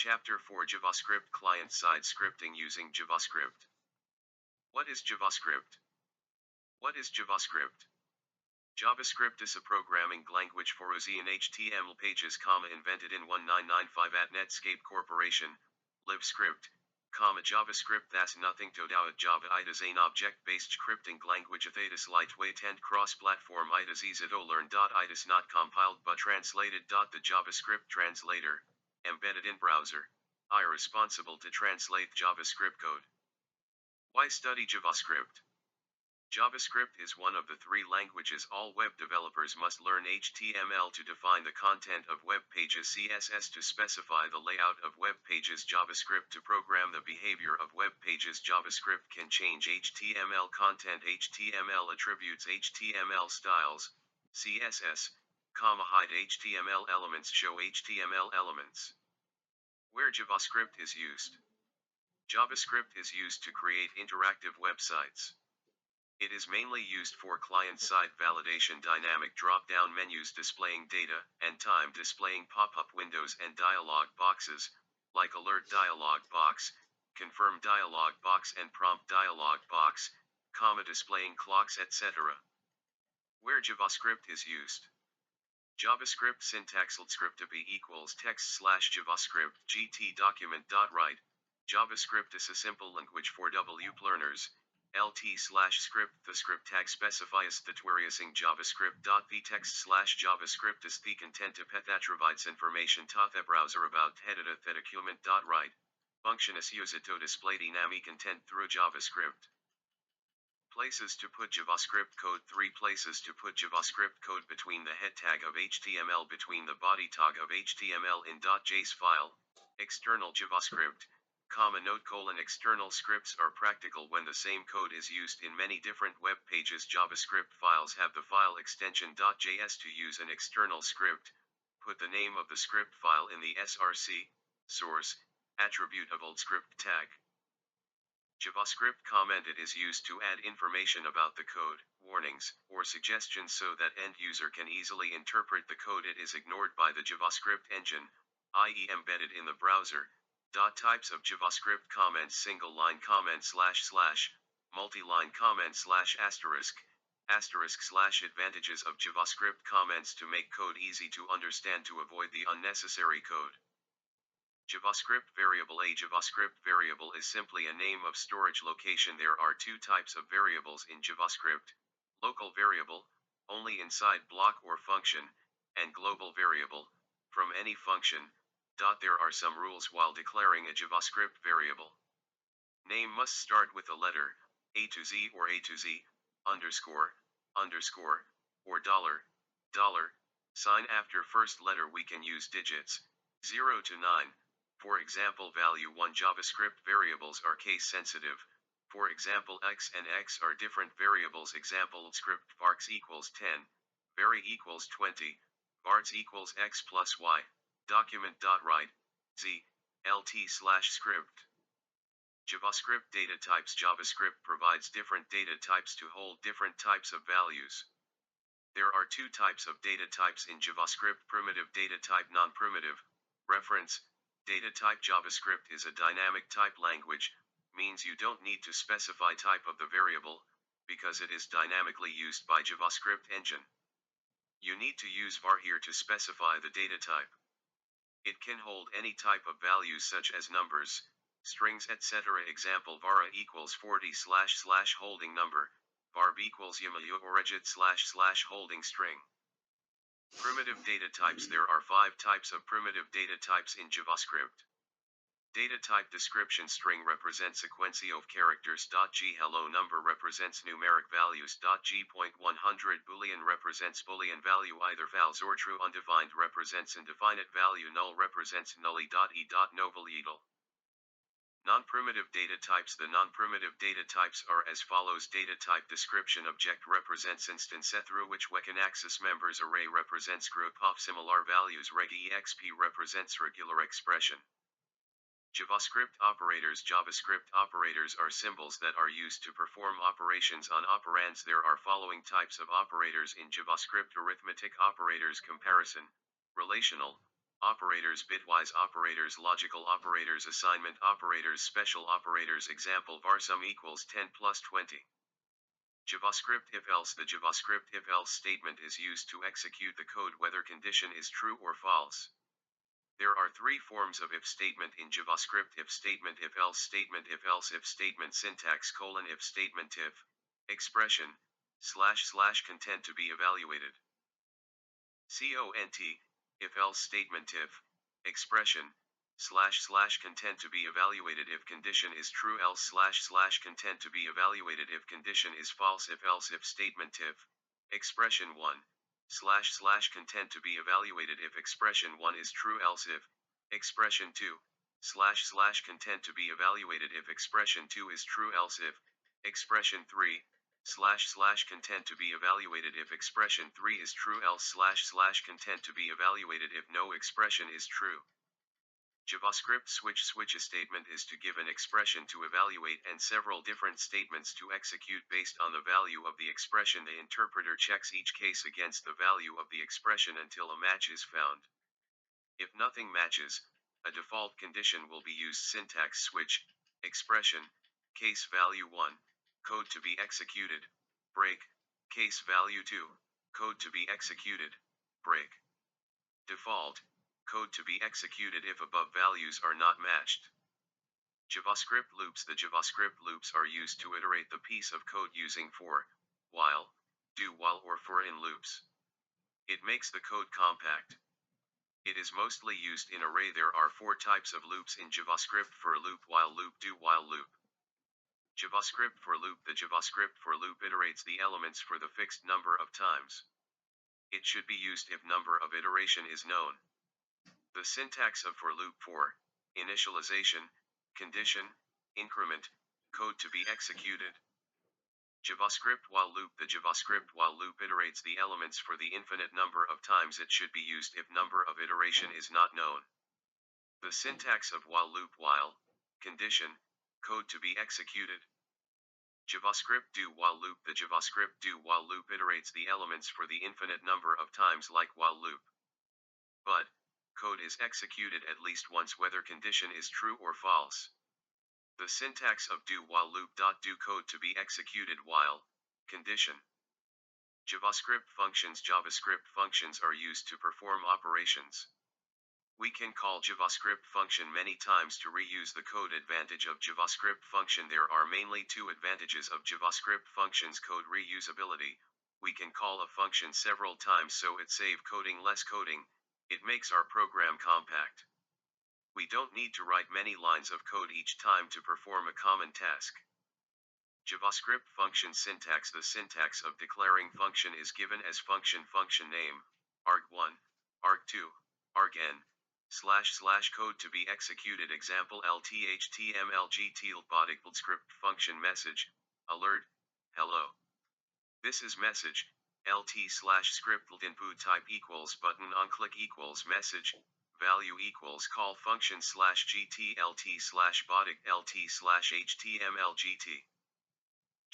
Chapter 4 JavaScript Client-Side Scripting Using JavaScript. What is JavaScript? What is JavaScript? JavaScript is a programming language for OZ and HTML pages, invented in 1995 at Netscape Corporation. LibScript, JavaScript that's nothing to do with Java. It is an object-based scripting language. It is lightweight and cross-platform. It is easy to learn. It is not compiled but translated. The JavaScript translator, embedded in browser, are responsible to translate JavaScript code. Why study JavaScript? JavaScript is one of the three languages all web developers must learn: HTML to define the content of web pages, CSS to specify the layout of web pages, JavaScript to program the behavior of web pages. JavaScript can change HTML content, HTML attributes, HTML styles, CSS, hide HTML elements, show HTML elements. Where JavaScript is used. JavaScript is used to create interactive websites. It is mainly used for client-side validation, dynamic drop-down menus displaying data, and time displaying pop-up windows and dialog boxes, like alert dialog box, confirm dialog box and prompt dialog box, displaying clocks, etc. Where JavaScript is used. JavaScript syntax: script to be equals text / JavaScript GT document.write. JavaScript is a simple language for WP learners. LT/script. The script tag specifies the using JavaScript.the text / JavaScript is the content that provides information to the browser about headed the document.write. Function is used to display dynamic content through JavaScript. Places to put JavaScript code. 3 places to put JavaScript code: between the head tag of HTML, between the body tag of HTML in .js file. External JavaScript, note: external scripts are practical when the same code is used in many different web pages. JavaScript files have the file extension .js. To use an external script, put the name of the script file in the src source attribute of old script tag. JavaScript comment: it is used to add information about the code, warnings, or suggestions so that end user can easily interpret the code. It is ignored by the JavaScript engine, i.e. embedded in the browser. Types of JavaScript comments: single line comment // multi-line comment ****. Advantages of JavaScript comments: to make code easy to understand, to avoid the unnecessary code. JavaScript variable. A JavaScript variable is simply a name of storage location. There are 2 types of variables in JavaScript: local variable, only inside block or function, and global variable, from any function. There are some rules while declaring a JavaScript variable. Name must start with a letter, A to Z or A to Z, underscore, or $. Sign after first letter. We can use digits, 0 to 9. For example, value 1. JavaScript variables are case sensitive. For example, x and x are different variables. Example: script varx equals 10, vary equals 20, varts equals x plus y. Document.write, z, lt/script. JavaScript data types. JavaScript provides different data types to hold different types of values. There are 2 types of data types in JavaScript: primitive data type, non-primitive. Reference: data type. JavaScript is a dynamic type language, means you don't need to specify type of the variable, because it is dynamically used by JavaScript engine. You need to use var here to specify the data type. It can hold any type of values such as numbers, strings, etc. Example: var equals 40 / holding number, varb equals yamayu or regit / holding string. Primitive data types. There are 5 types of primitive data types in JavaScript. Data type description: string represents sequencio of characters. G hello number represents numeric values. G point 100 boolean represents boolean value, either false or true. Undefined represents indefinite value. Null represents nully. E. No validal. Non-primitive data types. The non-primitive data types are as follows: data type description. Object represents instance through which we can access members. Array represents group of similar values. Reg exp represents regular expression. JavaScript operators. JavaScript operators are symbols that are used to perform operations on operands. There are following types of operators in JavaScript: arithmetic operators, comparison, relational operators, bitwise operators, logical operators, assignment operators, special operators. Example: var sum equals 10 plus 20. JavaScript if-else. The JavaScript if-else statement is used to execute the code whether condition is true or false. There are three forms of if statement in JavaScript: if statement, if-else statement, if-else if statement. Syntax: if statement, if expression / content to be evaluated. Cont, if-else statement, if expression / content to be evaluated. If condition is true, else / content to be evaluated. If condition is false, if-else if statement, if expression 1 / content to be evaluated. If expression 1 is true, else if expression 2 / content to be evaluated. If expression 2 is true, else if expression 3 / content to be evaluated. If expression 3 is true, else / content to be evaluated. If no expression is true. JavaScript switch. A statement is to give an expression to evaluate and several different statements to execute based on the value of the expression. The interpreter checks each case against the value of the expression until a match is found. If nothing matches, a default condition will be used. Syntax: switch, expression, case value 1, code to be executed, break, case value 2, code to be executed, break. Default, code to be executed if above values are not matched. JavaScript loops. The JavaScript loops are used to iterate the piece of code using for, while, do while or for in loops. It makes the code compact. It is mostly used in array. There are 4 types of loops in JavaScript: for loop, while loop, do while loop. JavaScript for loop. The JavaScript for loop iterates the elements for the fixed number of times. It should be used if number of iteration is known. The syntax of for loop: for initialization, condition, increment, code to be executed. JavaScript while loop. The JavaScript while loop iterates the elements for the infinite number of times it should be used if number of iteration is not known. The syntax of while loop: while, condition, code to be executed. JavaScript do while loop. The JavaScript do while loop iterates the elements for the infinite number of times like while loop. But code is executed at least once whether condition is true or false. The syntax of do while loop: do code to be executed while condition. JavaScript functions. JavaScript functions are used to perform operations. We can call JavaScript function many times to reuse the code. Advantage of JavaScript function. There are mainly 2 advantages of JavaScript functions: code reusability. We can call a function several times so it save coding less coding. It makes our program compact. We don't need to write many lines of code each time to perform a common task. JavaScript function syntax. The syntax of declaring function is given as function name, arg1, arg2, argn, / code to be executed. Example: LTHTMLGTLBOT script function message, alert, hello. This is message, LT/script input type equals button on click equals message, value equals call function /GT LT/bot LT/HTMLGT.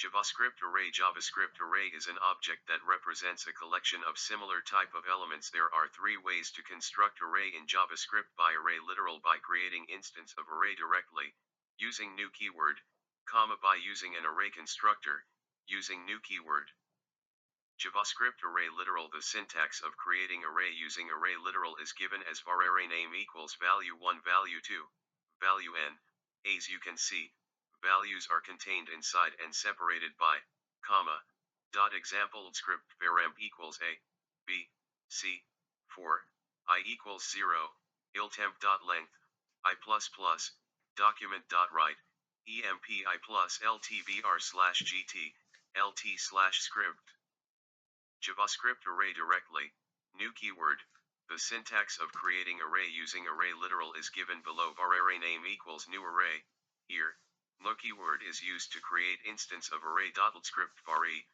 JavaScript array. JavaScript array is an object that represents a collection of similar type of elements. There are 3 ways to construct array in JavaScript: by array literal, by creating instance of array directly, using new keyword, by using an array constructor, using new keyword. JavaScript array literal. The syntax of creating array using array literal is given as var array name equals value 1, value 2, value n. As you can see, values are contained inside and separated by, comma. Example script varamp equals a, b, c, 4, I equals 0, iltemp.length, I++, document.write, empi plus ltvr/gt, lt/script. JavaScript array directly, new keyword. The syntax of creating array using array literal is given below. Var array name equals new array. Here, no keyword is used to create instance of array. Script var e,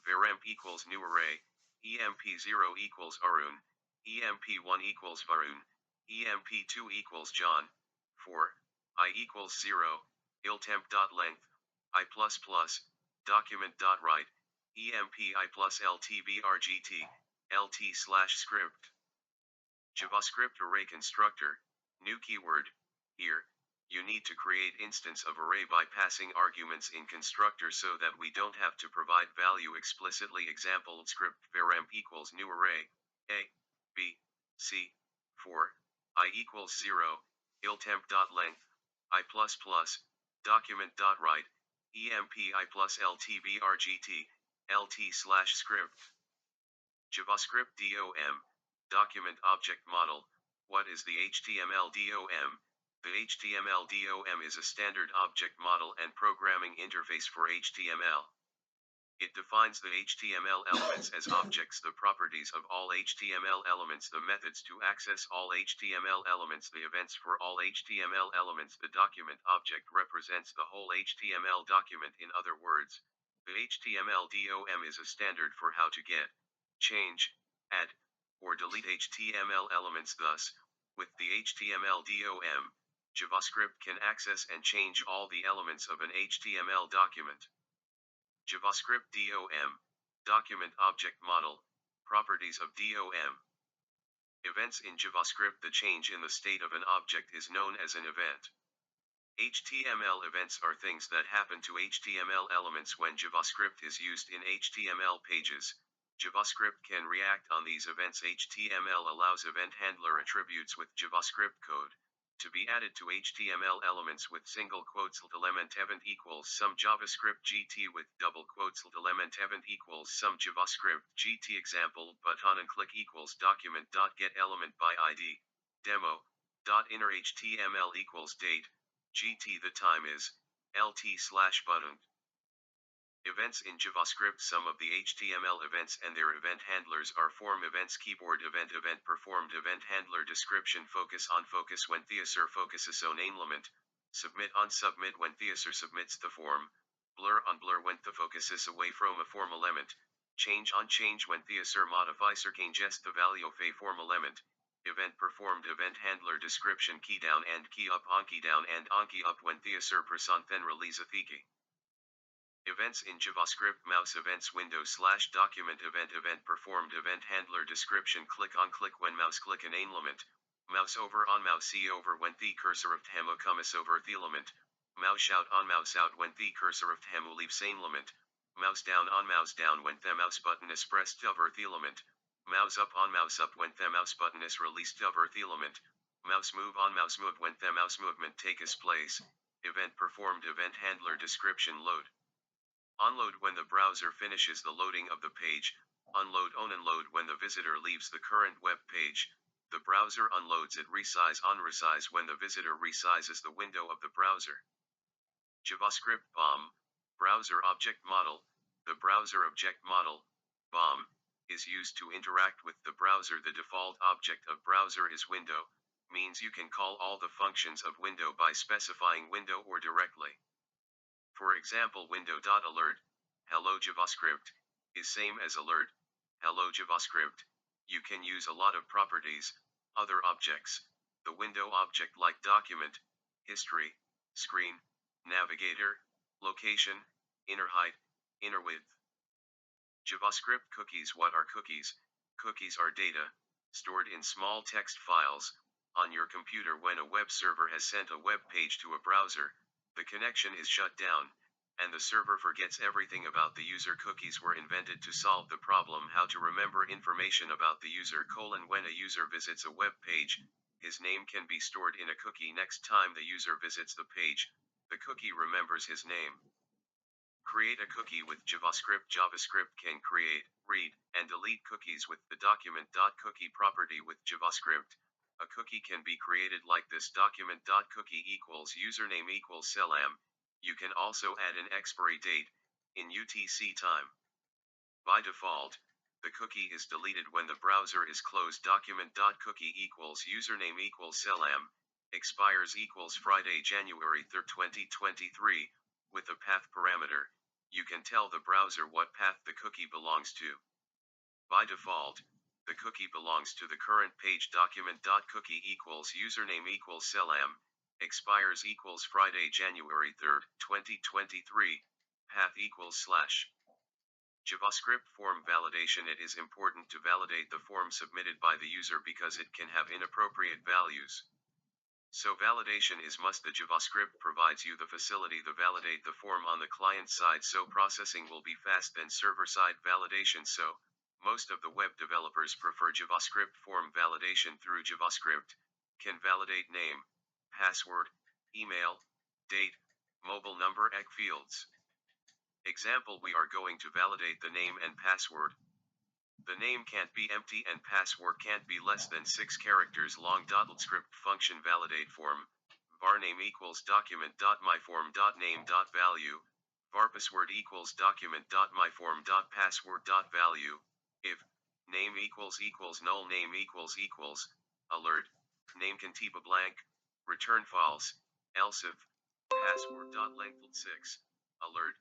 varamp equals new array, emp0 equals arun, emp1 equals varun, emp2 equals john, 4, I equals 0, iltemp.length, I++, document.write, empi plus ltvrgt, lt/script. JavaScript array constructor, new keyword. Here, you need to create instance of array by passing arguments in constructor so that we don't have to provide value explicitly. Example script varemp equals new array, a, b, c, 4, I equals 0, iltemp.length, I++, document.write, empi plus ltbrgt, lt/script. JavaScript DOM, document object model. What is the HTML DOM? The HTML DOM is a standard object model and programming interface for HTML. It defines the HTML elements as objects, the properties of all HTML elements, the methods to access all HTML elements, the events for all HTML elements. The document object represents the whole HTML document. In other words, the HTML DOM is a standard for how to get, change, add, or delete HTML elements. Thus, with the HTML DOM, JavaScript can access and change all the elements of an HTML document. JavaScript DOM, document object model, properties of DOM. Events in JavaScript. The change in the state of an object is known as an event. HTML events are things that happen to HTML elements when JavaScript is used in HTML pages. JavaScript can react on these events. HTML allows event handler attributes with JavaScript code to be added to HTML elements with single quotes. Element event equals some JavaScript GT with double quotes. Element event equals some JavaScript GT. Example button and click equals document.get element by ID. Demo. Inner HTML equals date. GT the time is LT/button. Events in JavaScript. Some of the HTML events and their event handlers are form events, keyboard event, event performed, event handler description, focus on focus when the user focuses on element, submit on submit when the user submits the form, blur on blur when the focus is away from a form element, change on change when the user modifies or changes the value of a form element, event performed, event handler description, key down and key up on key down and on key up when the user press on then release a key. Events in JavaScript. Mouse events window / document event, event performed, event handler description, click on click when mouse click an element, mouse over on mouse see over when the cursor of hemo comes over the element, mouse out on mouse out when the cursor of hemo leaves element, mouse down on mouse down when the mouse button is pressed over the element, mouse up on mouse up when the mouse button is released over the element, mouse move on mouse move when the mouse movement takes place. Event performed, event handler description, load. Unload when the browser finishes the loading of the page, unload on unload when the visitor leaves the current web page, the browser unloads it. Resize on resize when the visitor resizes the window of the browser. JavaScript BOM, browser object model. The browser object model, BOM, is used to interact with the browser. The default object of browser is window, means you can call all the functions of window by specifying window or directly. For example, window.alert, hello JavaScript, is same as alert, hello JavaScript. You can use a lot of properties, other objects, the window object like document, history, screen, navigator, location, inner height, inner width. JavaScript cookies. What are cookies? Cookies are data, stored in small text files, on your computer. When a web server has sent a web page to a browser, the connection is shut down, and the server forgets everything about the user. Cookies were invented to solve the problem how to remember information about the user. When a user visits a web page, his name can be stored in a cookie. Next time the user visits the page, the cookie remembers his name. Create a cookie with JavaScript. JavaScript can create, read, and delete cookies with the document.cookie property. With JavaScript, a cookie can be created like this: document.cookie equals username equals salam. You can also add an expiry date, in UTC time. By default, the cookie is deleted when the browser is closed. Document.cookie equals username equals salam, expires equals Friday, January 3rd, 2023, with a path parameter. You can tell the browser what path the cookie belongs to. By default, the cookie belongs to the current page. Document.cookie equals username equals salam, expires equals Friday, January 3rd, 2023, path equals /. JavaScript form validation. It is important to validate the form submitted by the user because it can have inappropriate values. So validation is must. The JavaScript provides you the facility to validate the form on the client side, so processing will be fast than server-side validation. So, most of the web developers prefer JavaScript form validation. Through JavaScript, can validate name, password, email, date, mobile number, egg fields. Example: we are going to validate the name and password. The name can't be empty and password can't be less than 6 characters long. Script function validate form, var name equals document.myform.name.value, var password equals document.myform.password.value, if name equals null name equals alert, name can keep a blank, return false, else if password.length 6, alert,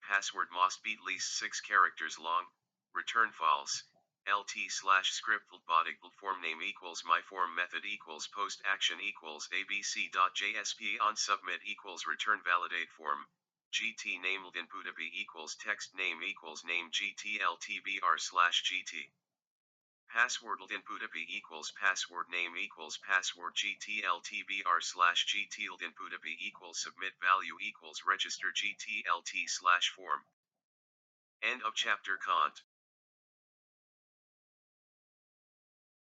password must be at least 6 characters long, return false, lt/script body form name equals my form method equals post action equals abc.jsp on submit equals return validate form, gt name input equals text name equals name gtltbr/gt. Password input equals password name equals password gtltbr/gt input equals submit value equals register gtlt/form. End of chapter. Cont.